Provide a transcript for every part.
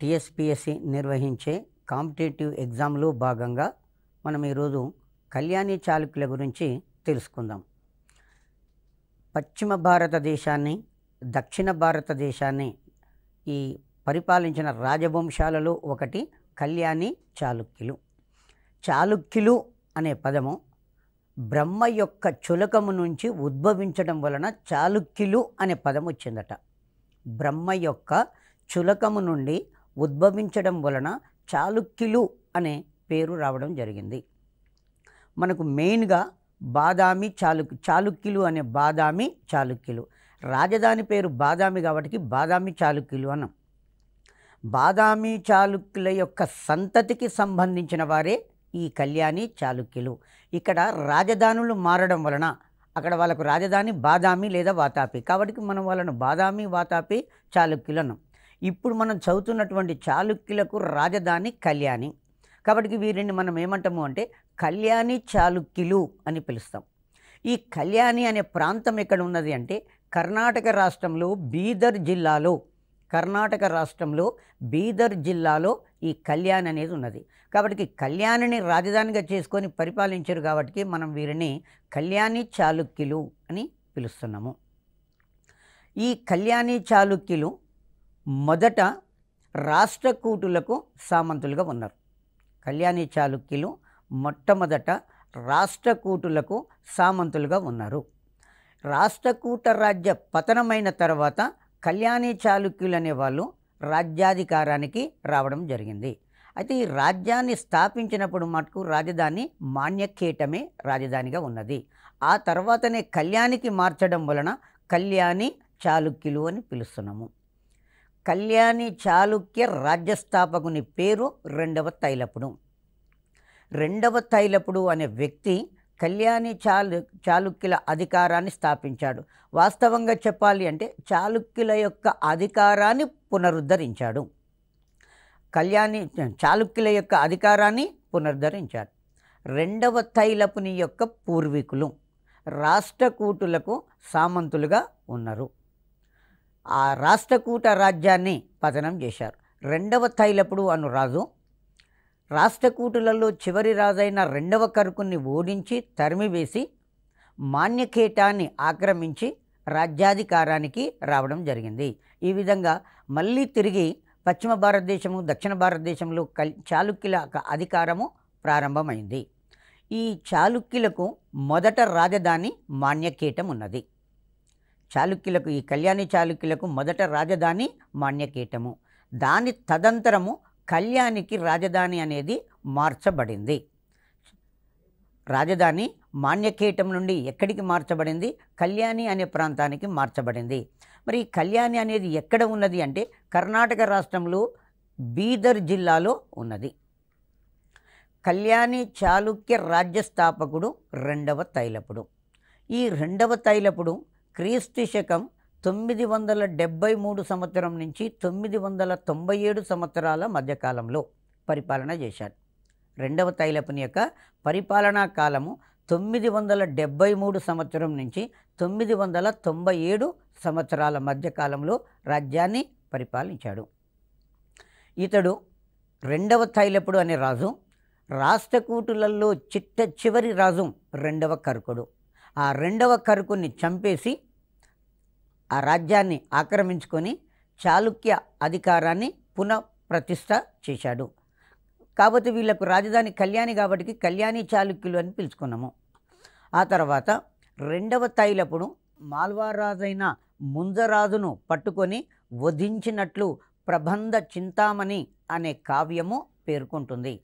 TSPSC నిర్వహించే competitive ఎగ్జామ్లో భాగంగా మనం ఈరోజు కళ్యాణి చాళుక్యుల గురించి తెలుసుకుందాం. పశ్చిమ భారతదేశాన్ని, దక్షిణ భారతదేశాన్ని ఈ పరిపాలించిన రాజవంశాలలో ఒకటి కళ్యాణి చాళుక్యులు. చాళుక్యులు అనే పదము బ్రహ్మ యొక్క చులకము నుంచి ఉద్భవించడం వలన చాళుక్యులు అనే పదం వచ్చిందట. బ్రహ్మ యొక్క చులకము నుండి ఉద్భవించడం వలన చాళుక్యులు అనే పేరు రావడం జరిగింది. మనకు మెయిన్గా బాదామి చాళుక్యులు అనే బాదామి చాళుక్యులు, రాజధాని పేరు బాదామి కాబట్టి బాదామి చాళుక్యులు అన్నాం. బాదామి చాళుక్యుల యొక్క సంతతికి సంబంధించిన వారే ఈ కళ్యాణి చాళుక్యులు. ఇక్కడ రాజధానులు మారడం వలన అక్కడ వాళ్ళకు రాజధాని బాదామి లేదా వాతాపి కాబట్టి మనం వాళ్ళను బాదామి వాతాపి చాళుక్యులు అన్నాం. ఇప్పుడు మనం చదువుతున్నటువంటి చాళుక్యులకు రాజధాని కళ్యాణి కాబట్టి వీరిని మనం ఏమంటాము అంటే కళ్యాణి చాళుక్యులు అని పిలుస్తాం. ఈ కళ్యాణి అనే ప్రాంతం ఎక్కడ ఉన్నది అంటే కర్ణాటక రాష్ట్రంలో బీదర్ జిల్లాలో ఈ కళ్యాణి అనేది ఉన్నది. కాబట్టి కళ్యాణిని రాజధానిగా చేసుకొని పరిపాలించారు కాబట్టి మనం వీరిని కళ్యాణి చాళుక్యులు అని పిలుస్తున్నాము. ఈ కళ్యాణి చాళుక్యులు మొదట రాష్ట్రకూటులకు సామంతులుగా ఉన్నారు. కళ్యాణి చాళుక్యులు మొట్టమొదట రాష్ట్రకూటులకు సామంతులుగా ఉన్నారు. రాష్ట్రకూట రాజ్య పతనమైన తర్వాత కళ్యాణి చాళుక్యులు అనేవాళ్ళు రాజ్యాధికారానికి రావడం జరిగింది. అయితే ఈ రాజ్యాన్ని స్థాపించినప్పుడు మటుకు రాజధాని మాణ్యఖేటమే రాజధానిగా ఉన్నది. ఆ తర్వాతనే కళ్యాణికి మార్చడం వలన కళ్యాణి చాళుక్యులు అని పిలుస్తున్నాము. కళ్యాణి చాళుక్య రాజ్యస్థాపకుని పేరు రెండవ తైలపుడు అనే వ్యక్తి కళ్యాణి చాళుక్యుల అధికారాన్ని స్థాపించాడు. వాస్తవంగా చెప్పాలి అంటే చాళుక్యుల యొక్క అధికారాన్ని పునరుద్ధరించాడు. చాళుక్యుల యొక్క అధికారాన్ని పునరుద్ధరించాడు. రెండవ తైలపుని యొక్క పూర్వీకులు రాష్ట్రకూటులకు సామంతులుగా ఉన్నారు. ఆ రాష్ట్రకూట రాజ్యాన్ని పతనం చేశారు. రెండవ తైలపుడు అను రాజు రాష్ట్రకూటులలో చివరి రాజైన రెండవ కర్కుని ఓడించి తరిమివేసి మాణ్యఖేటాన్ని ఆక్రమించి రాజ్యాధికారానికి రావడం జరిగింది. ఈ విధంగా మళ్ళీ తిరిగి పశ్చిమ భారతదేశము, దక్షిణ భారతదేశంలో చాళుక్యుల అధికారము ప్రారంభమైంది. ఈ చాళుక్యులకు మొదట రాజధాని మాణ్యఖేటం ఉన్నది. ఈ కళ్యాణి చాళుక్యులకు మొదట రాజధాని మాణ్యఖేటము. దాని తదంతరము కళ్యాణికి రాజధాని అనేది మార్చబడింది. రాజధాని మాణ్యఖేటం నుండి ఎక్కడికి మార్చబడింది? కళ్యాణి అనే ప్రాంతానికి మార్చబడింది. మరి కళ్యాణి అనేది ఎక్కడ ఉన్నది అంటే కర్ణాటక రాష్ట్రంలో బీదర్ జిల్లాలో ఉన్నది. కళ్యాణి చాళుక్య రాజ్యస్థాపకుడు రెండవ తైలపుడు. ఈ రెండవ తైలపుడు క్రీస్తు శకం 973 సంవత్సరం నుంచి 997 సంవత్సరాల మధ్యకాలంలో పరిపాలన చేశాడు. రెండవ తైలపుని యొక్క పరిపాలనా కాలము 973 సంవత్సరం నుంచి 997 సంవత్సరాల మధ్యకాలంలో రాజ్యాన్ని పరిపాలించాడు. ఇతడు రెండవ తైలపుడు అనే రాజు రాష్ట్రకూటులలో చివరి రాజు రెండవ కర్కుడు. ఆ రెండవ కర్కుని చంపేసి ఆ రాజ్యాన్ని ఆక్రమించుకొని చాళుక్య అధికారాన్ని పునఃప్రతిష్ఠ చేశాడు. కాబట్టి వీళ్ళకు రాజధాని కళ్యాణి కాబట్టి కళ్యాణి చాళుక్యులు అని పిలుచుకున్నాము. ఆ తర్వాత రెండవ తైలపుడు మాల్వారాజైన ముంజరాజును పట్టుకొని వధించినట్లు ప్రబంధ చింతామణి అనే కావ్యము పేర్కొంటుంది.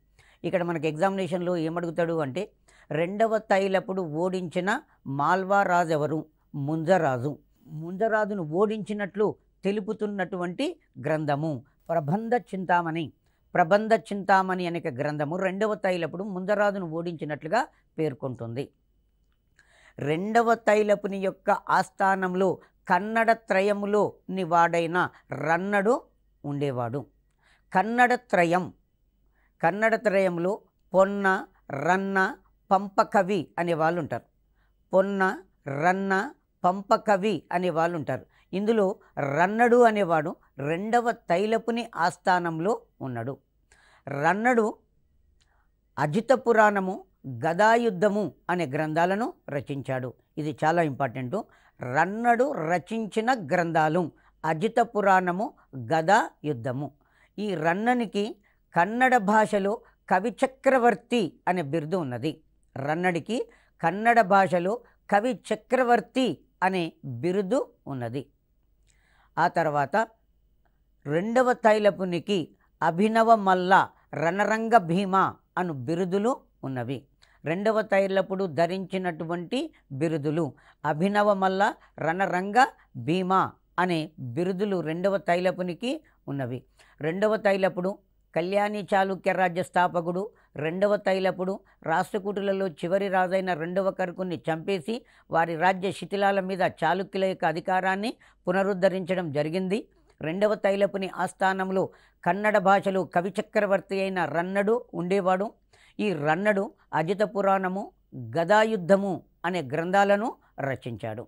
ఇక్కడ మనకి ఎగ్జామినేషన్లో ఏమడుగుతాడు అంటే రెండవ తైలపుడు ఓడించిన మాల్వారాజు ఎవరు? ముంజరాజును ఓడించినట్లు తెలుపుతున్నటువంటి గ్రంథము ప్రబంధ చింతామణి అనే గ్రంథము రెండవ తైలపుడు ముంజరాజును ఓడించినట్లుగా పేర్కొంటుంది. రెండవ తైలపుని యొక్క ఆస్థానంలో కన్నడ త్రయములో నివాడైన రన్నడు ఉండేవాడు. కన్నడ త్రయంలో పొన్న, రన్న, పంపకవి అనే వాళ్ళు ఉంటారు. పొన్న, రన్న, పంపకవి అనే వాళ్ళు ఉంటారు. ఇందులో రన్నడు అనేవాడు రెండవ తైలపుని ఆస్థానంలో ఉన్నాడు. రన్నడు అజిత పురాణము, గదాయుద్ధము అనే గ్రంథాలను రచించాడు. ఇది చాలా ఇంపార్టెంటు. రన్నడు రచించిన గ్రంథాలు అజిత పురాణము, గదా యుద్ధము. ఈ రన్ననికి కన్నడ భాషలో కవి చక్రవర్తి అనే బిరుదు ఉన్నది. రన్నడికి కన్నడ భాషలో కవి చక్రవర్తి అనే బిరుదు ఉన్నది. ఆ తర్వాత రెండవ తైలపునికి అభినవ మల్ల, రణరంగ భీమ అను బిరుదులు ఉన్నవి. రెండవ తైలపుడు ధరించినటువంటి బిరుదులు అభినవ మల్ల, రణరంగ భీమ అనే బిరుదులు రెండవ తైలపునికి ఉన్నవి. రెండవ తైలపుడు కళ్యాణి చాళుక్య రాజ్య స్థాపకుడు. రెండవ తైలపుడు రాష్ట్రకూటులలో చివరి రాజైన రెండవ కర్కుని చంపేసి వారి రాజ్య శిథిలాల మీద చాళుక్యుల యొక్క అధికారాన్ని పునరుద్ధరించడం జరిగింది. రెండవ తైలపుని ఆస్థానంలో కన్నడ భాషలో కవి చక్రవర్తి అయిన రన్నడు ఉండేవాడు. ఈ రన్నడు అజిత పురాణము, గదాయుద్ధము అనే గ్రంథాలను రచించాడు.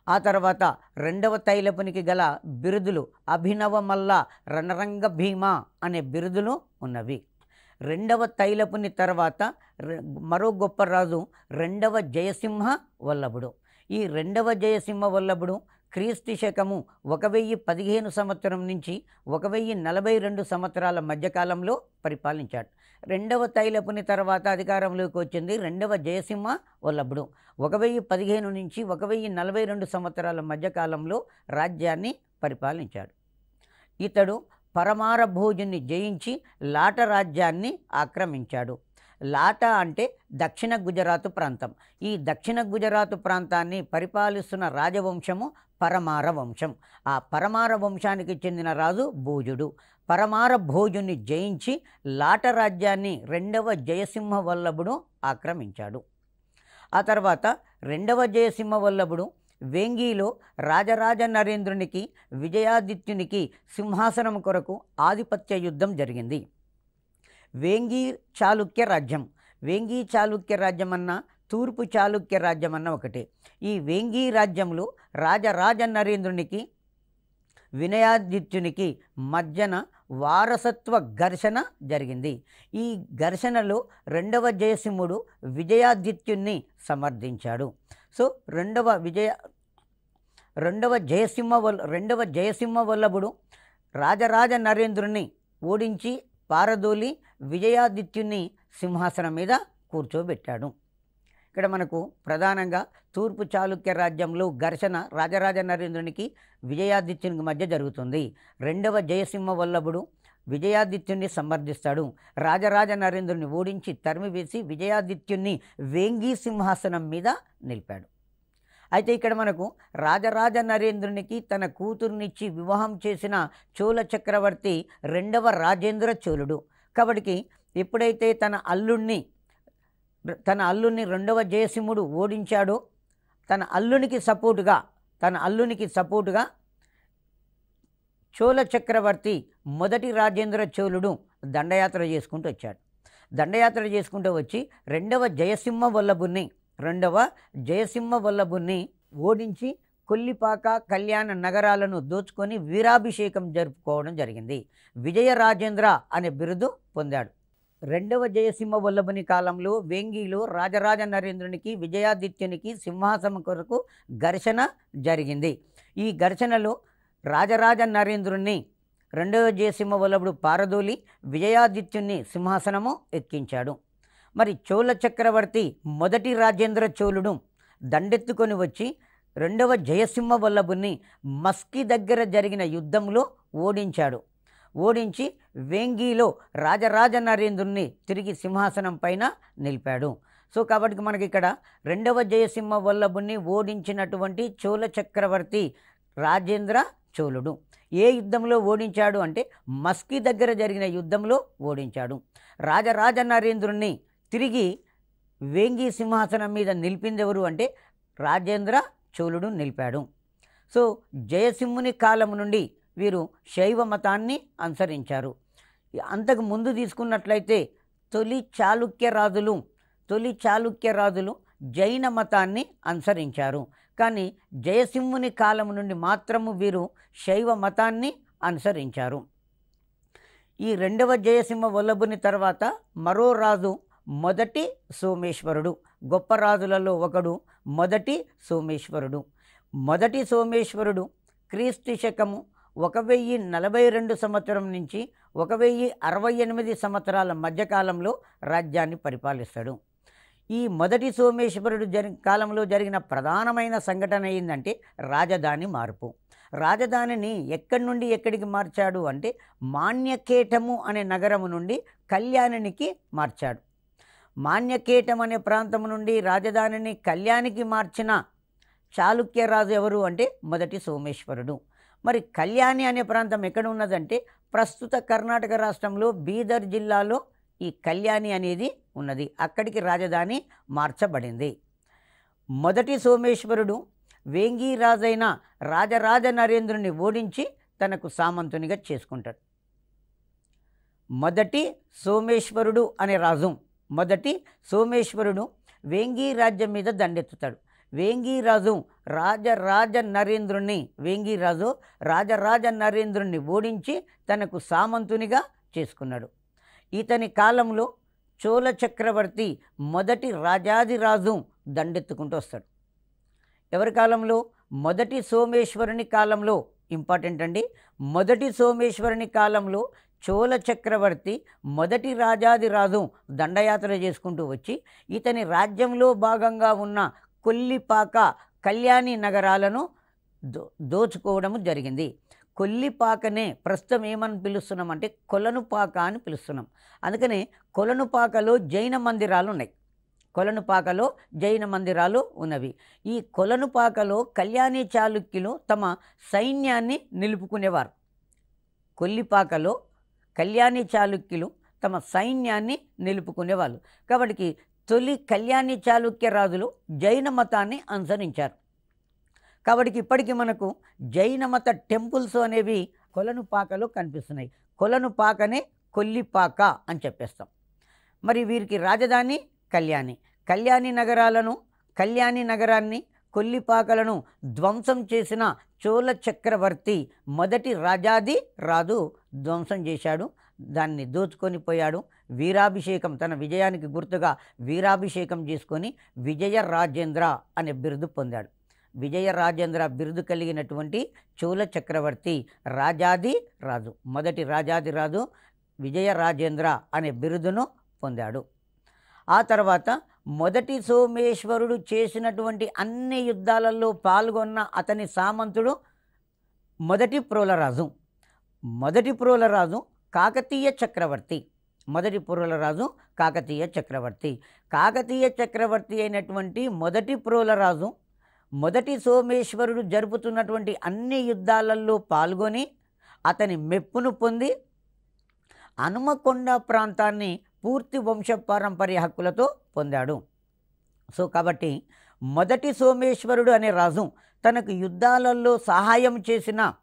ఆ తర్వాత రెండవ తైలపునికి గల బిరుదులు అభినవ మల్ల, రణరంగ భీమ అనే బిరుదులు ఉన్నవి. రెండవ తైలపుని తర్వాత మరో గొప్ప రాజు రెండవ జయసింహ వల్లభుడు. ఈ రెండవ జయసింహ వల్లభుడు క్రీస్తు శకము 1015 సంవత్సరం నుంచి 1042 సంవత్సరాల మధ్యకాలంలో పరిపాలించాడు. రెండవ తైలపుని తర్వాత అధికారంలోకి వచ్చింది రెండవ జయసింహ వల్లభుడు. 1015 నుంచి 1042 సంవత్సరాల మధ్యకాలంలో రాజ్యాన్ని పరిపాలించాడు. ఇతడు పరమార భోజుని జయించి లాట రాజ్యాన్ని ఆక్రమించాడు. లాట అంటే దక్షిణ గుజరాత్ ప్రాంతం. ఈ దక్షిణ గుజరాత్ ప్రాంతాన్ని పరిపాలిస్తున్న రాజవంశము పరమార వంశం. ఆ పరమార వంశానికి చెందిన రాజు భోజుడు. పరమార భోజుని జయించి లాట రాజ్యాన్ని రెండవ జయసింహ వల్లభుడు ఆక్రమించాడు. ఆ తర్వాత రెండవ జయసింహ వల్లభుడు వేంగీలో రాజరాజ నరేంద్రునికి, విజయాదిత్యునికి సింహాసనం కొరకు ఆధిపత్య యుద్ధం జరిగింది. వేంగీ చాళుక్య రాజ్యం, వేంగీ చాళుక్య రాజ్యం అన్న తూర్పు చాళుక్య రాజ్యం అన్న ఒకటే. ఈ వేంగీ రాజ్యంలో రాజరాజ నరేంద్రునికి, వినయాదిత్యునికి మధ్యన వారసత్వ ఘర్షణ జరిగింది. ఈ ఘర్షణలో రెండవ జయసింహుడు విజయాదిత్యున్ని సమర్థించాడు. సో రెండవ జయసింహ వల్లభుడు రాజరాజ నరేంద్రుని ఓడించి పారదోలి విజయాదిత్యుని సింహాసనం మీద కూర్చోబెట్టాడు. ఇక్కడ మనకు ప్రధానంగా తూర్పు చాళుక్య రాజ్యంలో ఘర్షణ రాజరాజ నరేంద్రునికి, విజయాదిత్యునికి మధ్య జరుగుతుంది. రెండవ జయసింహ వల్లభుడు విజయాదిత్యుని సమర్థిస్తాడు. రాజరాజ నరేంద్రుని ఓడించి తరిమివేసి విజయాదిత్యుని వేంగీ సింహాసనం మీద నిలిపాడు. అయితే ఇక్కడ మనకు రాజరాజ నరేంద్రునికి తన కూతుర్నిచ్చి వివాహం చేసిన చోళ చక్రవర్తి రెండవ రాజేంద్ర చోళుడు. కాబట్టి ఎప్పుడైతే తన అల్లుణ్ణి రెండవ జయసింహుడు ఓడించాడో తన అల్లునికి సపోర్టుగా చోళ చక్రవర్తి మొదటి రాజేంద్ర చోళుడు దండయాత్ర చేసుకుంటూ వచ్చి రెండవ జయసింహ వల్లభుని ఓడించి కొల్లిపాక, కళ్యాణ నగరాలను దోచుకొని వీరాభిషేకం జరుపుకోవడం జరిగింది. విజయ రాజేంద్ర అనే బిరుదు పొందాడు. రెండవ జయసింహ వల్లభుని కాలంలో వేంగీలో రాజరాజ నరేంద్రునికి, విజయాదిత్యునికి సింహాసనం కొరకు ఘర్షణ జరిగింది. ఈ ఘర్షణలో రాజరాజ నరేంద్రుని రెండవ జయసింహ వల్లభుడు పారదోలి విజయాదిత్యుని సింహాసనము ఎక్కించాడు. మరి చోళ చక్రవర్తి మొదటి రాజేంద్ర చోళుడు దండెత్తుకొని వచ్చి రెండవ జయసింహ వల్లభుని మస్కి దగ్గర జరిగిన యుద్ధంలో ఓడించి వేంగీలో రాజరాజ నరేంద్రుని తిరిగి సింహాసనం పైన నిలిపాడు. సో కాబట్టి మనకి ఇక్కడ రెండవ జయసింహ వల్లభుని ఓడించినటువంటి చోళ చక్రవర్తి రాజేంద్ర చోళుడు. ఏ యుద్ధంలో ఓడించాడు అంటే మస్కి దగ్గర జరిగిన యుద్ధంలో ఓడించాడు. రాజరాజ నరేంద్రుని తిరిగి వేంగీ సింహాసనం మీద నిలిపింది ఎవరు అంటే రాజేంద్ర చోళుడు నిలిపాడు. సో జయసింహుని కాలం నుండి వీరు శైవ మతాన్ని అనుసరించారు. అంతకు ముందు తీసుకున్నట్లయితే తొలి చాళుక్య రాజులు జైన మతాన్ని అనుసరించారు. కానీ జయసింహుని కాలం నుండి మాత్రము వీరు శైవ మతాన్ని అనుసరించారు. ఈ రెండవ జయసింహ వల్లభుని తర్వాత మరో రాజు మొదటి సోమేశ్వరుడు. గొప్ప రాజులలో ఒకడు మొదటి సోమేశ్వరుడు. మొదటి సోమేశ్వరుడు క్రీస్తు శకము 1042 సంవత్సరం నుంచి 1068 సంవత్సరాల మధ్యకాలంలో రాజ్యాన్ని పరిపాలిస్తాడు. ఈ మొదటి సోమేశ్వరుడు కాలంలో జరిగిన ప్రధానమైన సంఘటన ఏంటంటే రాజధాని మార్పు. రాజధానిని ఎక్కడి నుండి ఎక్కడికి మార్చాడు అంటే మాన్యకేటము అనే నగరము నుండి కళ్యాణినికి మార్చాడు. మాన్యకేటం అనే ప్రాంతం నుండి రాజధానిని కళ్యాణికి మార్చిన చాళుక్య రాజు ఎవరు అంటే మొదటి సోమేశ్వరుడు. మరి కళ్యాణి అనే ప్రాంతం ఎక్కడ ఉన్నదంటే ప్రస్తుత కర్ణాటక రాష్ట్రంలో బీదర్ జిల్లాలో ఈ కళ్యాణి అనేది ఉన్నది. అక్కడికి రాజధాని మార్చబడింది. మొదటి సోమేశ్వరుడు వేంగి రాజైన రాజరాజ నరేంద్రుని ఓడించి తనకు సామంతునిగా చేసుకుంటాడు. మొదటి సోమేశ్వరుడు అనే రాజు మొదటి సోమేశ్వరుడు వేంగి రాజ్యం మీద దండెత్తుతాడు. వేంగిరాజు రాజరాజ నరేంద్రుణ్ణి ఓడించి తనకు సామంతునిగా చేసుకున్నాడు. ఇతని కాలంలో చోళ చక్రవర్తి మొదటి రాజాదిరాజు దండెత్తుకుంటూ వస్తాడు. ఎవరి కాలంలో? మొదటి సోమేశ్వరుని కాలంలో. ఇంపార్టెంట్ అండి. మొదటి సోమేశ్వరుని కాలంలో చోళ చక్రవర్తి మొదటి రాజాదిరాజు దండయాత్ర చేసుకుంటూ వచ్చి ఇతని రాజ్యంలో భాగంగా ఉన్న కొల్లిపాక, కళ్యాణి నగరాలను దోచుకోవడము జరిగింది. కొల్లిపాకనే ప్రస్తుతం ఏమని పిలుస్తున్నామంటే కొలనుపాక అని పిలుస్తున్నాం. అందుకనే కొలనుపాకలో జైన మందిరాలు ఉన్నాయి. కొలనుపాకలో జైన మందిరాలు ఉన్నవి. ఈ కొలనుపాకలో కళ్యాణి చాళుక్యులు తమ సైన్యాన్ని నిలుపుకునేవారు. కొల్లిపాకలో కళ్యాణి చాళుక్యులు తమ సైన్యాన్ని నిలుపుకునేవాళ్ళు. కాబట్టి తొలి కళ్యాణి చాళుక్య రాజులు జైన మతాన్ని అనుసరించారు. కాబట్టి ఇప్పటికీ మనకు జైన మత టెంపుల్స్ అనేవి కొలనుపాకలో కనిపిస్తున్నాయి. కొలనుపాకనే కొల్లిపాక అని చెప్పేస్తాం. మరి వీరికి రాజధాని కళ్యాణి. కళ్యాణి నగరాన్ని కొల్లిపాకలను ధ్వంసం చేసిన చోళ చక్రవర్తి మొదటి రాజు ధ్వంసం చేశాడు. దాన్ని దోచుకొని పోయాడు. వీరాభిషేకం, తన విజయానికి గుర్తుగా వీరాభిషేకం చేసుకొని విజయ రాజేంద్ర అనే బిరుదు పొందాడు. విజయ రాజేంద్ర బిరుదు కలిగినటువంటి చోళ చక్రవర్తి రాజు మొదటి రాజాదిరాజు విజయ రాజేంద్ర అనే బిరుదును పొందాడు. ఆ తర్వాత మొదటి సోమేశ్వరుడు చేసినటువంటి అన్ని యుద్ధాలలో పాల్గొన్న అతని సామంతుడు మొదటి ప్రోలరాజు కాకతీయ చక్రవర్తి. కాకతీయ చక్రవర్తి అయినటువంటి మొదటి ప్రోలరాజు మొదటి సోమేశ్వరుడు జరుపుతున్నటువంటి అన్ని యుద్ధాలలో పాల్గొని అతని మెప్పును పొంది హనుమకొండ ప్రాంతాన్ని పూర్తి వంశపారంపర్య హక్కులతో పొందాడు. సో కాబట్టి మొదటి సోమేశ్వరుడు అనే రాజు తనకు యుద్ధాలలో సహాయం చేసిన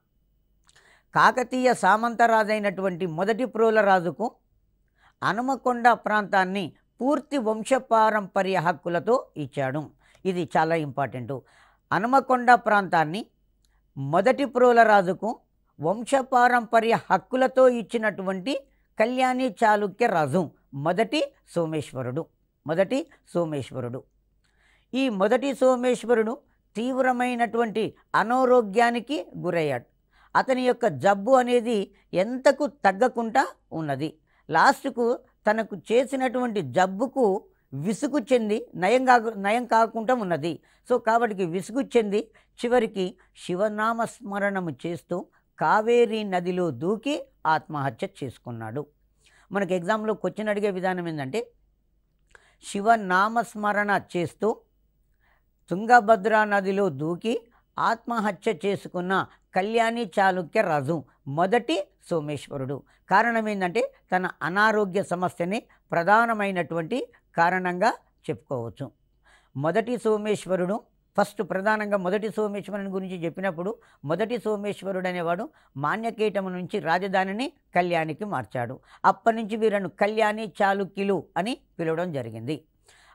కాకతీయ సామంతరాజైనటువంటి మొదటి ప్రోలరాజుకు హనుమకొండ ప్రాంతాన్ని పూర్తి వంశపారంపర్య హక్కులతో ఇచ్చాడు. ఇది చాలా ఇంపార్టెంటు. హనుమకొండ ప్రాంతాన్ని మొదటి ప్రోలరాజుకు వంశపారంపర్య హక్కులతో ఇచ్చినటువంటి కళ్యాణి చాళుక్య రాజు మొదటి సోమేశ్వరుడు. ఈ మొదటి సోమేశ్వరుడు తీవ్రమైనటువంటి అనారోగ్యానికి గురయ్యాడు. అతని యొక్క జబ్బు అనేది ఎంతకు తగ్గకుండా ఉన్నది. లాస్ట్కు తనకు చేసినటువంటి జబ్బుకు విసుగు చెంది నయం కాకుండా ఉన్నది. సో కాబట్టి విసుగు చెంది చివరికి శివనామస్మరణము చేస్తూ కావేరీ నదిలో దూకి ఆత్మహత్య చేసుకున్నాడు. మనకు ఎగ్జామ్లో క్వశ్చన్ అడిగే విధానం ఏంటంటే శివనామస్మరణ చేస్తూ తుంగభద్రా నదిలో దూకి ఆత్మహత్య చేసుకున్న కళ్యాణి చాళుక్య రాజు మొదటి సోమేశ్వరుడు. కారణం ఏంటంటే తన అనారోగ్య సమస్యని ప్రధానమైనటువంటి కారణంగా చెప్పుకోవచ్చు. మొదటి సోమేశ్వరుడు ప్రధానంగా మొదటి సోమేశ్వరుని గురించి చెప్పినప్పుడు మొదటి సోమేశ్వరుడు అనేవాడు మాన్యకేటము నుంచి రాజధానిని కళ్యాణికి మార్చాడు. అప్పటి నుంచి వీరను కళ్యాణి చాళుక్యులు అని పిలవడం జరిగింది.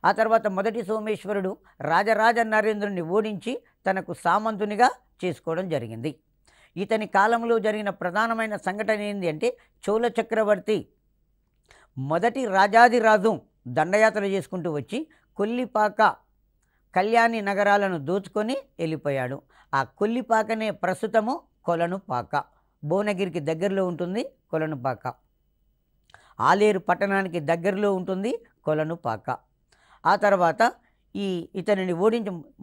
ఆ తర్వాత మొదటి సోమేశ్వరుడు రాజరాజ నరేంద్రుని ఓడించి తనకు సామంతునిగా చేసుకోవడం జరిగింది. ఇతని కాలంలో జరిగిన ప్రధానమైన సంఘటన ఏంటి అంటే, చోళ చక్రవర్తి మొదటి రాజాదిరాజు దండయాత్ర చేసుకుంటూ వచ్చి కొల్లిపాక, కళ్యాణి నగరాలను దోచుకొని వెళ్ళిపోయాడు. ఆ కొల్లిపాకనే ప్రస్తుతము కొలనుపాక, భువనగిరికి దగ్గరలో ఉంటుంది కొలనుపాక. ఆలేరు పట్టణానికి దగ్గరలో ఉంటుంది కొలనుపాక. ఆ తర్వాత ఇతనిని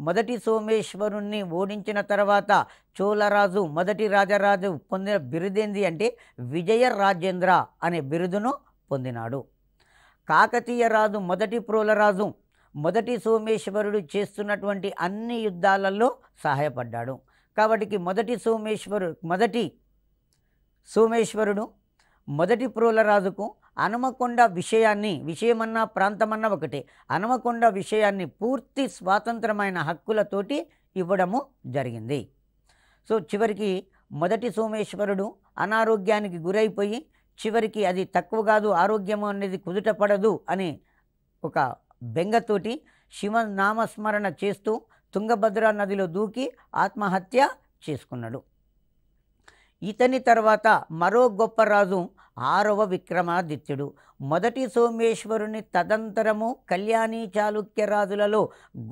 మొదటి సోమేశ్వరుణ్ణి ఓడించిన తర్వాత చోళరాజు మొదటి రాజరాజు పొందిన బిరుదేంది అంటే విజయ రాజేంద్ర అనే బిరుదును పొందినాడు. కాకతీయ రాజు మొదటి ప్రోలరాజు మొదటి సోమేశ్వరుడు చేస్తున్నటువంటి అన్ని యుద్ధాలలో సహాయపడ్డాడు. కాబట్టి మొదటి సోమేశ్వరుడు మొదటి ప్రోలరాజుకు హనుమకొండ విషయమన్నా ప్రాంతమన్నా ఒకటే, హనుమకొండ విషయాన్ని పూర్తి స్వాతంత్రమైన హక్కులతోటి ఇవ్వడము జరిగింది. సో చివరికి మొదటి సోమేశ్వరుడు అనారోగ్యానికి గురైపోయి చివరికి అది తక్కువ కాదు, ఆరోగ్యము అనేది కుదుట పడదు అని ఒక బెంగతోటి శివనామస్మరణ చేస్తూ తుంగభద్ర నదిలో దూకి ఆత్మహత్య చేసుకున్నాడు. ఇతని తర్వాత మరో గొప్ప రాజు 6వ విక్రమాదిత్యుడు. మొదటి సోమేశ్వరుని తదంతరము కళ్యాణి చాళుక్య రాజులలో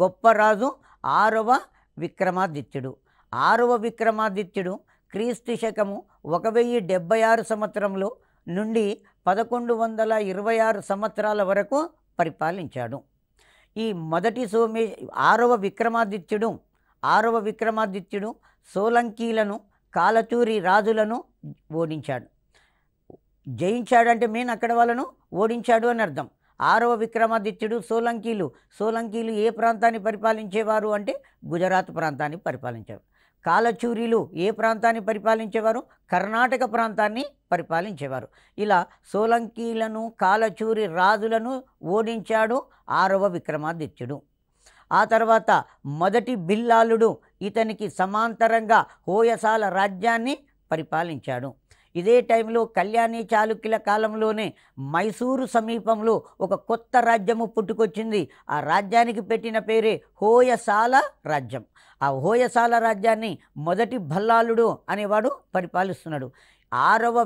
గొప్ప రాజు 6వ విక్రమాదిత్యుడు. 6వ విక్రమాదిత్యుడు క్రీస్తు శకము 1076 సంవత్సరంలో నుండి 1126 సంవత్సరాల వరకు పరిపాలించాడు. ఈ మొదటి 6వ విక్రమాదిత్యుడు సోలంకీలను, కాలచూరి రాజులను ఓడించాడు. జయించాడంటే అక్కడ వాళ్ళను ఓడించాడు అని అర్థం. 6వ విక్రమాదిత్యుడు సోలంకీలు ఏ ప్రాంతాన్ని పరిపాలించేవారు అంటే గుజరాత్ ప్రాంతాన్ని పరిపాలించేవారు. కాలచూరీలు ఏ ప్రాంతాన్ని పరిపాలించేవారు? కర్ణాటక ప్రాంతాన్ని పరిపాలించేవారు. ఇలా సోలంకీలను, కాలచూరి రాజులను ఓడించాడు 6వ విక్రమాదిత్యుడు. ఆ తర్వాత మొదటి బిల్లాలుడు ఇతనికి సమాంతరంగా హోయసాల రాజ్యాన్ని పరిపాలించాడు. ఇదే టైంలో కళ్యాణి చాళుక్యుల కాలంలోనే మైసూరు సమీపంలో ఒక కొత్త రాజ్యము పుట్టుకొచ్చింది. ఆ రాజ్యానికి పెట్టిన పేరే హోయసాల రాజ్యం. ఆ హోయసాల రాజ్యాన్ని మొదటి భల్లాలుడు అనేవాడు పరిపాలిస్తున్నాడు. 6వ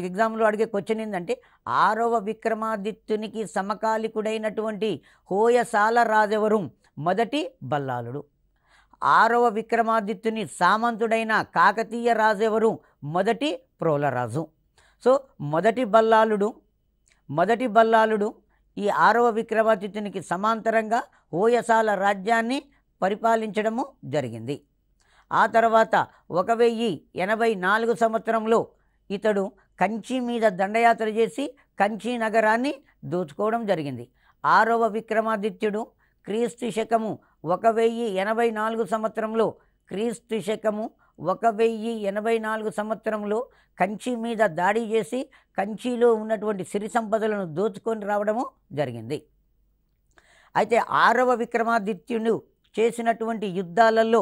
ఎగ్జామ్లో అడిగే క్వశ్చన్ ఏంటంటే 6వ విక్రమాదిత్యునికి సమకాలికుడైనటువంటి హోయసాల రాజెవరు? మొదటి భల్లాలుడు. 6వ విక్రమాదిత్యుని సామంతుడైన కాకతీయ రాజెవరు? మొదటి ప్రోలరాజు. సో మొదటి భల్లాలుడు ఈ 6వ విక్రమాదిత్యునికి సమాంతరంగా హోయసాల రాజ్యాన్ని పరిపాలించడము జరిగింది. ఆ తర్వాత 1084 సంవత్సరంలో ఇతడు కంచి మీద దండయాత్ర చేసి కంచి నగరాన్ని దోచుకోవడం జరిగింది. 6వ విక్రమాదిత్యుడు క్రీస్తు శకము 1084 సంవత్సరంలో కంచి మీద దాడి చేసి కంచిలో ఉన్నటువంటి సిరి సంపదలను దోచుకొని రావడము జరిగింది. అయితే 6వ విక్రమాదిత్యుడు చేసినటువంటి యుద్ధాలలో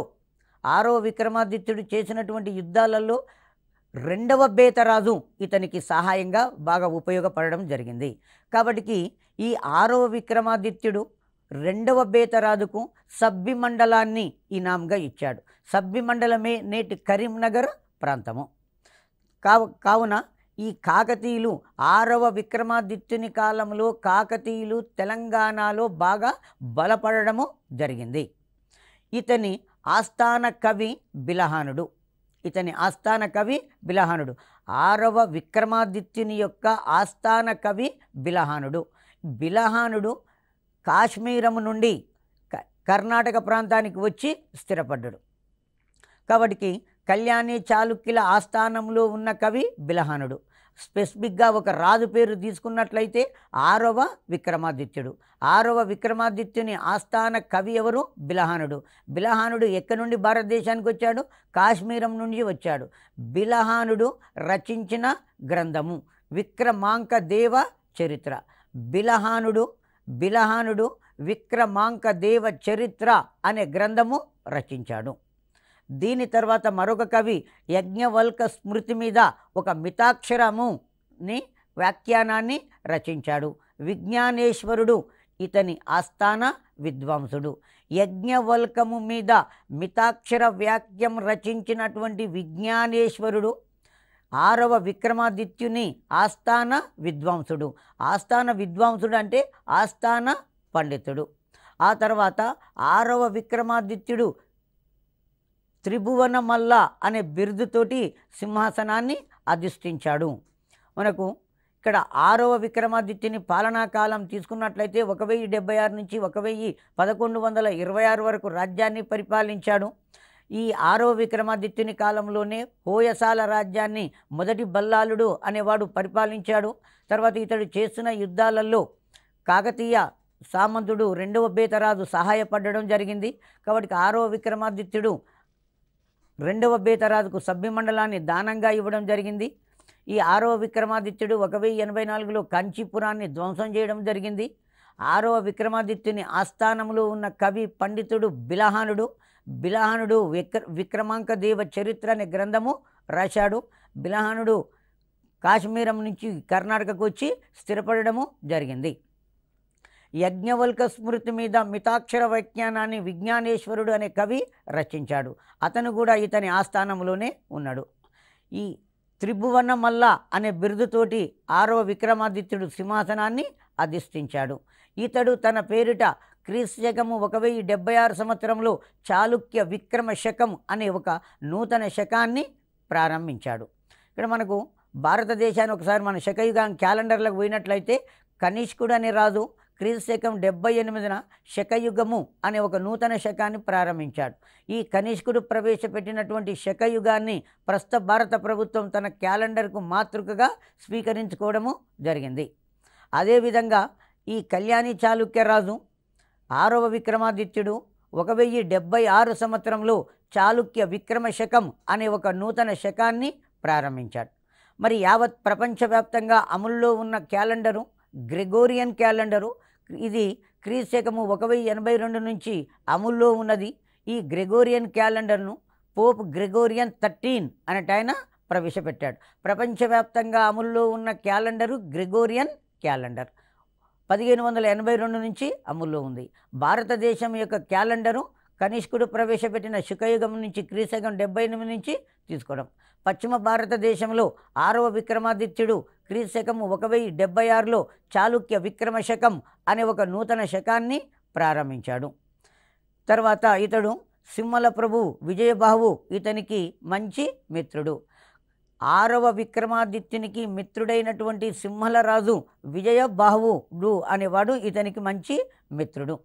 2వ బేతరాజు ఇతనికి సహాయంగా బాగా ఉపయోగపడడం జరిగింది. కాబట్టి ఈ 6వ విక్రమాదిత్యుడు 2వ బేతరాజుకు సబ్బి మండలాన్ని ఇనాంగా ఇచ్చాడు. సబ్బి మండలమే నేటి కరీంనగర్ ప్రాంతము. కావున ఈ కాకతీయులు 6వ విక్రమాదిత్యుని కాలంలో కాకతీయులు తెలంగాణలో బాగా బలపడము జరిగింది. ఇతని ఆస్థాన కవి బిలహానుడు. 6వ విక్రమాదిత్యుని యొక్క ఆస్థాన కవి బిలహానుడు కాశ్మీరము నుండి కర్ణాటక ప్రాంతానికి వచ్చి స్థిరపడ్డాడు. కాబట్టి కళ్యాణి చాళుక్యుల ఆస్థానంలో ఉన్న కవి బిలహానుడు. స్పెసిఫిక్గా ఒక రాజు పేరు తీసుకున్నట్లయితే 6వ విక్రమాదిత్యుని ఆస్థాన కవి ఎవరు? బిలహానుడు ఎక్కడి నుండి భారతదేశానికి వచ్చాడు? కాశ్మీరం నుండి వచ్చాడు. బిలహానుడు రచించిన గ్రంథము విక్రమాంక దేవ చరిత్ర. బిలహానుడు విక్రమాంక దేవ చరిత్ర అనే గ్రంథము రచించాడు. దీని తర్వాత మరొక కవి యజ్ఞవల్క స్మృతి మీద ఒక మితాక్షరముని వ్యాఖ్యానాన్ని రచించాడు. విజ్ఞానేశ్వరుడు ఇతని ఆస్థాన విద్వాంసుడు. యజ్ఞవల్కము మీద మితాక్షర వాక్యం రచించినటువంటి విజ్ఞానేశ్వరుడు 6వ విక్రమాదిత్యుని ఆస్థాన విద్వాంసుడు. ఆస్థాన విద్వాంసుడు అంటే ఆస్థాన పండితుడు. ఆ తర్వాత 6వ విక్రమాదిత్యుడు త్రిభువన మల్ల అనే బిరుదుతోటి సింహాసనాన్ని అధిష్ఠించాడు. మనకు ఇక్కడ 6వ విక్రమాదిత్యుని పాలనా కాలం తీసుకున్నట్లయితే 1076 నుంచి 1126 వరకు రాజ్యాన్ని పరిపాలించాడు. ఈ 6వ విక్రమాదిత్యుని కాలంలోనే హోయసాల రాజ్యాన్ని మొదటి బల్లాలుడు అనేవాడు పరిపాలించాడు. తర్వాత ఇతడు చేస్తున్న యుద్ధాలలో కాకతీయ సామంతుడు 2వ బేతరాజు సహాయపడడం జరిగింది. కాబట్టి 6వ విక్రమాదిత్యుడు 2వ బేతరాజుకు సభ్యమండలాన్ని దానంగా ఇవ్వడం జరిగింది. ఈ 6వ విక్రమాదిత్యుడు 1084లో కాంచీపురాన్ని ధ్వంసం చేయడం జరిగింది. 6వ విక్రమాదిత్యుని ఆస్థానంలో ఉన్న కవి పండితుడు బిలహానుడు విక్రమాంక దేవ చరిత్ర అనే గ్రంథము రాశాడు. బిలహానుడు కాశ్మీరం నుంచి కర్ణాటకకు వచ్చి స్థిరపడము జరిగింది. యజ్ఞవల్క స్మృతి మీద మితాక్షర వ్యాఖ్యానాన్ని విజ్ఞానేశ్వరుడు అనే కవి రచించాడు. అతను కూడా ఇతని ఆస్థానంలోనే ఉన్నాడు. ఈ త్రిభువన మల్ల అనే బిరుదుతోటి 6వ విక్రమాదిత్యుడు సింహాసనాన్ని అధిష్ఠించాడు. ఇతడు తన పేరిట క్రీస్తుశకము 1076 సంవత్సరంలో చాళుక్య విక్రమ శకం అనే ఒక నూతన శకాన్ని ప్రారంభించాడు. ఇక్కడ మనకు భారతదేశాన్ని ఒకసారి మన శకయుగం క్యాలెండర్లకు పోయినట్లయితే కనిష్కుడు అనే రాజు క్రీస్తుశకం 78న శకయుగము అనే ఒక నూతన శకాన్ని ప్రారంభించాడు. ఈ కనిష్కుడు ప్రవేశపెట్టినటువంటి శకయుగాన్ని ప్రస్తుత భారత ప్రభుత్వం తన క్యాలెండర్కు మాతృకగా స్వీకరించుకోవడము జరిగింది. అదేవిధంగా ఈ కళ్యాణి చాళుక్య రాజు 6వ విక్రమాదిత్యుడు 1076 సంవత్సరంలో చాళుక్య విక్రమ శకం అనే ఒక నూతన శకాన్ని ప్రారంభించాడు. మరి యావత్ ప్రపంచవ్యాప్తంగా అమల్లో ఉన్న క్యాలెండరు గ్రెగోరియన్ క్యాలెండరు. ఇది క్రీస్తుశకము 1082 నుంచి అమల్లో ఉన్నది. ఈ గ్రెగోరియన్ క్యాలెండర్ను పోప్ గ్రెగోరియన్ 13 అనేటాయన ప్రవేశపెట్టాడు. ప్రపంచవ్యాప్తంగా అమల్లో ఉన్న క్యాలెండరు గ్రెగోరియన్ క్యాలెండర్ 1582 నుంచి అమల్లో ఉంది. భారతదేశం యొక్క క్యాలెండరు కనిష్కుడు ప్రవేశపెట్టిన శుకయుగం నుంచి క్రీస్తుశకం 78 నుంచి తీసుకోవడం. పశ్చిమ భారతదేశంలో 6వ విక్రమాదిత్యుడు క్రీస్తుశకము 1076లో చాళుక్య విక్రమ శకం అనే ఒక నూతన శకాన్ని ప్రారంభించాడు. తర్వాత ఇతడు సింహల ప్రభు విజయబాహువు ఇతనికి మంచి మిత్రుడు. 6వ విక్రమాదిత్యునికి మిత్రుడైనటువంటి సింహల రాజు విజయబాహువుడు అనేవాడు ఇతనికి మంచి మిత్రుడు.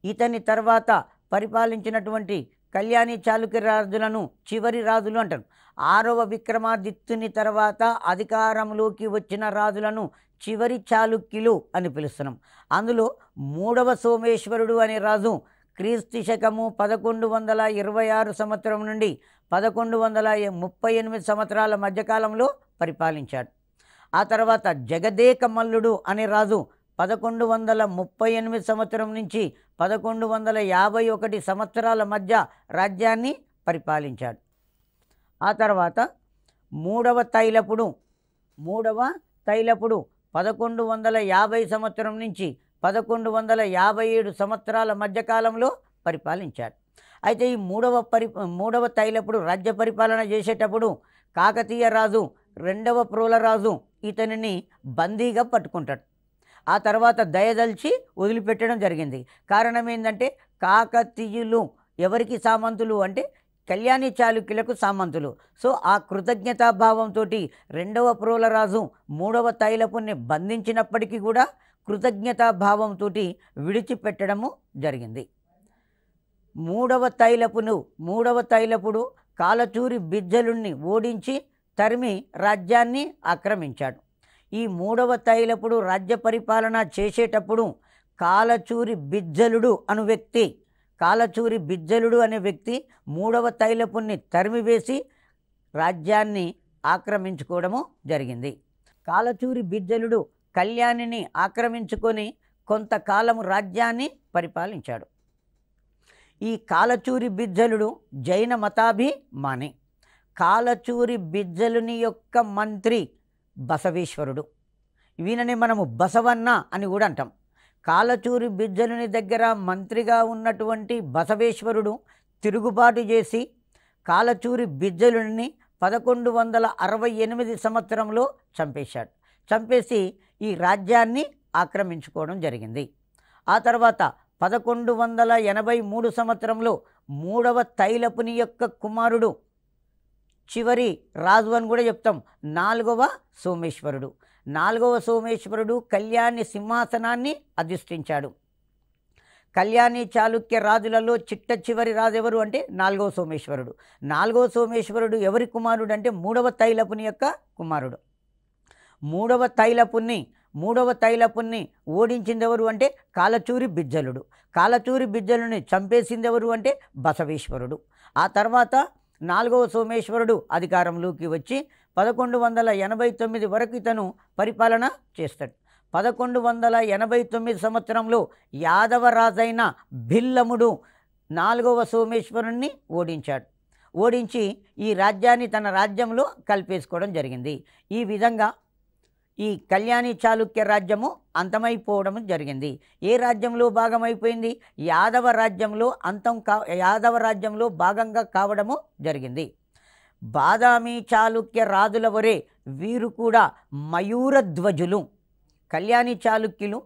ఇతని తర్వాత పరిపాలించినటువంటి కళ్యాణి చాళుక్య రాజులను చివరి రాజులు అంటారు. 6వ విక్రమాదిత్యుని తర్వాత అధికారంలోకి వచ్చిన రాజులను చివరి చాళుక్యులు అని పిలుస్తున్నాం. అందులో 3వ సోమేశ్వరుడు అనే రాజు క్రీస్తుశకము 1126 సంవత్సరం నుండి 1138 సంవత్సరాల మధ్యకాలంలో పరిపాలించాడు. ఆ తర్వాత జగదేక మల్లుడు అనే రాజు 1138 సంవత్సరం నుంచి 1151 సంవత్సరాల మధ్య రాజ్యాన్ని పరిపాలించాడు. ఆ తర్వాత మూడవ తైలపుడు 1150 సంవత్సరం నుంచి 1157 సంవత్సరాల మధ్యకాలంలో పరిపాలించాడు. అయితే ఈ మూడవ తైలపుడు రాజ్య పరిపాలన చేసేటప్పుడు కాకతీయ రాజు 2వ ప్రోలరాజు ఇతనిని బందీగా పట్టుకుంటాడు. ఆ తర్వాత దయదల్చి వదిలిపెట్టడం జరిగింది. కారణం ఏంటంటే కాకతీయులు ఎవరికి సామంతులు అంటే కళ్యాణి చాళుక్యులకు సామంతులు. సో ఆ కృతజ్ఞతాభావంతో 2వ ప్రోలరాజు 3వ తైలపుని బంధించినప్పటికీ కూడా కృతజ్ఞతాభావంతో విడిచిపెట్టడము జరిగింది. మూడవ తైలపుడు కాలచూరి బిజ్జలుణ్ణి ఓడించి తరిమి రాజ్యాన్ని ఆక్రమించాడు. ఈ 3వ తైలపుడు రాజ్య పరిపాలన చేసేటప్పుడు కాలచూరి బిజ్జలుడు అనే వ్యక్తి 3వ తైలపుని తరిమివేసి రాజ్యాన్ని ఆక్రమించుకోవడము జరిగింది. కాలచూరి బిజ్జలుడు కళ్యాణిని ఆక్రమించుకొని కొంతకాలము రాజ్యాన్ని పరిపాలించాడు. ఈ కాలచూరి బిజ్జలుడు జైన మతాభిమాని. కాలచూరి బిజ్జలుని యొక్క మంత్రి బసవేశ్వరుడు. వీననే మనము బసవన్న అని కూడా అంటాం. కాలచూరి బిజ్జలుని దగ్గర మంత్రిగా ఉన్నటువంటి బసవేశ్వరుడు తిరుగుబాటు చేసి కాలచూరి బిజ్జలుని 1168 సంవత్సరంలో చంపేశాడు. చంపేసి ఈ రాజ్యాన్ని ఆక్రమించుకోవడం జరిగింది. ఆ తర్వాత 1183 సంవత్సరంలో మూడవ తైలపుని యొక్క కుమారుడు, చివరి రాజు అని కూడా చెప్తాం, నాలుగవ సోమేశ్వరుడు కళ్యాణి సింహాసనాన్ని అధిష్ఠించాడు. కళ్యాణి చాళుక్య రాజులలో చిట్ట చివరి రాజు ఎవరు అంటే నాలుగవ సోమేశ్వరుడు ఎవరి కుమారుడు అంటే మూడవ తైలపుని యొక్క కుమారుడు. మూడవ తైలపుని ఓడించింది ఎవరు అంటే కాలచూరి బిజ్జలుని చంపేసింది ఎవరు అంటే బసవేశ్వరుడు. ఆ తర్వాత నాలుగవ సోమేశ్వరుడు అధికారంలోకి వచ్చి 1189 వరకు ఇతను పరిపాలన చేస్తాడు. 1189 సంవత్సరంలో యాదవ రాజైన భిల్లముడు నాలుగవ సోమేశ్వరుణ్ణి ఓడించి ఈ రాజ్యాన్ని తన రాజ్యంలో కలిపేసుకోవడం జరిగింది. ఈ విధంగా ఈ కళ్యాణి చాళుక్య రాజ్యము అంతమైపోవడం జరిగింది. ఏ రాజ్యంలో భాగమైపోయింది? యాదవ రాజ్యంలో భాగంగా కావడము జరిగింది. బాదామి చాళుక్య రాజుల వరే వీరు కూడా మయూరధ్వజులు. కళ్యాణి చాళుక్యులు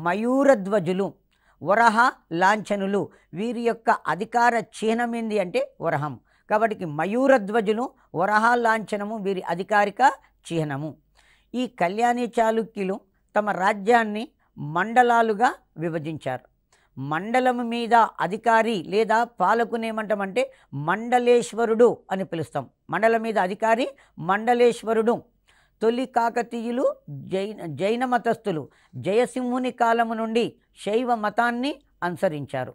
మయూరధ్వజులు, వరహ లాంఛనులు. వీరి యొక్క అధికార చిహ్నం ఏంది అంటే వరహం. కాబట్టి మయూరధ్వజులు, వరహ లాంఛనము వీరి అధికారిక చిహ్నము. ఈ కళ్యాణి చాళుక్యులు తమ రాజ్యాన్ని మండలాలుగా విభజించారు. మండలం మీద అధికారి లేదా పాలకునేమంటామంటే మండలేశ్వరుడు అని పిలుస్తాం. మండలం మీద అధికారి మండలేశ్వరుడు. తొలి కాకతీయులు జైన మతస్థులు జయసింహుని కాలము నుండి శైవ మతాన్ని అనుసరించారు.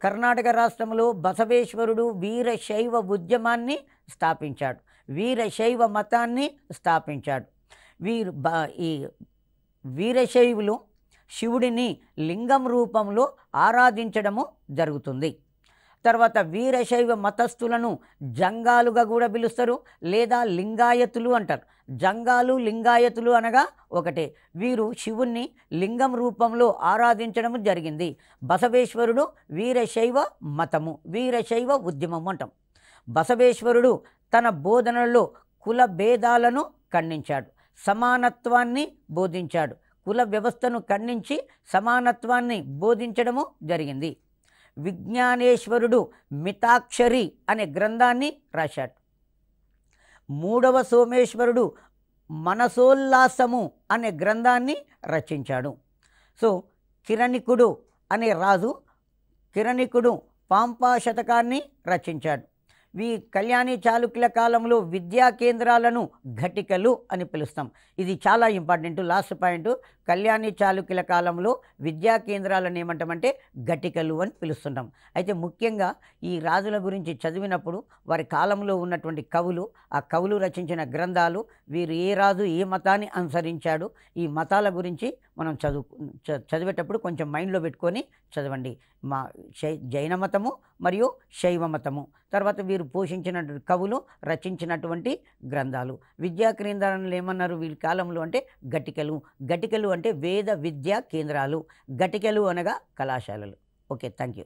కర్ణాటక రాష్ట్రంలో బసవేశ్వరుడు వీరశైవ ఉద్యమాన్ని స్థాపించాడు, వీరశైవ మతాన్ని స్థాపించాడు. ఈ వీరశైవులు శివుడిని లింగం రూపంలో ఆరాధించడము జరుగుతుంది. తర్వాత వీరశైవ మతస్థులను జంగాలుగా కూడా పిలుస్తారు, లేదా లింగాయతులు అంటారు. జంగాలు లింగాయతులు అనగా ఒకటే. వీరు శివుణ్ణి లింగం రూపంలో ఆరాధించడం జరిగింది. బసవేశ్వరుడు వీరశైవ మతము, వీరశైవ ఉద్యమం అంటాం. బసవేశ్వరుడు తన బోధనల్లో కుల భేదాలను ఖండించాడు, సమానత్వాన్ని బోధించాడు. కుల వ్యవస్థను ఖండించి సమానత్వాన్ని బోధించడము జరిగింది. విజ్ఞానేశ్వరుడు మితాక్షరి అనే గ్రంథాన్ని రాశాడు. మూడవ సోమేశ్వరుడు మనసోల్లాసము అనే గ్రంథాన్ని రచించాడు. సో కిరణికుడు అనే రాజు పాంపా శతకాన్ని రచించాడు. కళ్యాణి చాళుక్యుల కాలంలో విద్యా కేంద్రాలను ఘటికలు అని పిలుస్తాం. ఇది చాలా ఇంపార్టెంట్. లాస్ట్ పాయింట్, కళ్యాణి చాళుక్యుల కాలంలో విద్యా కేంద్రాలను ఏమంటామంటే ఘటికలు అని పిలుస్తుంటాం. అయితే ముఖ్యంగా ఈ రాజుల గురించి చదివినప్పుడు వారి కాలంలో ఉన్నటువంటి ఆ కవులు రచించిన గ్రంథాలు, వీరు ఏ రాజు ఏ మతాన్ని అనుసరించాడు, ఈ మతాల గురించి మనం చదివేటప్పుడు కొంచెం మైండ్లో పెట్టుకొని చదవండి. జైన మతము మరియు శైవ మతము, తర్వాత వీరు పోషించిన కవులు రచించినటువంటి గ్రంథాలు. విద్యా కేంద్రాలను ఏమన్నారు వీరి కాలంలో అంటే ఘటికలు అంటే వేద విద్యా కేంద్రాలు. ఘటికలు అనగా కళాశాలలు. Okay, thank you.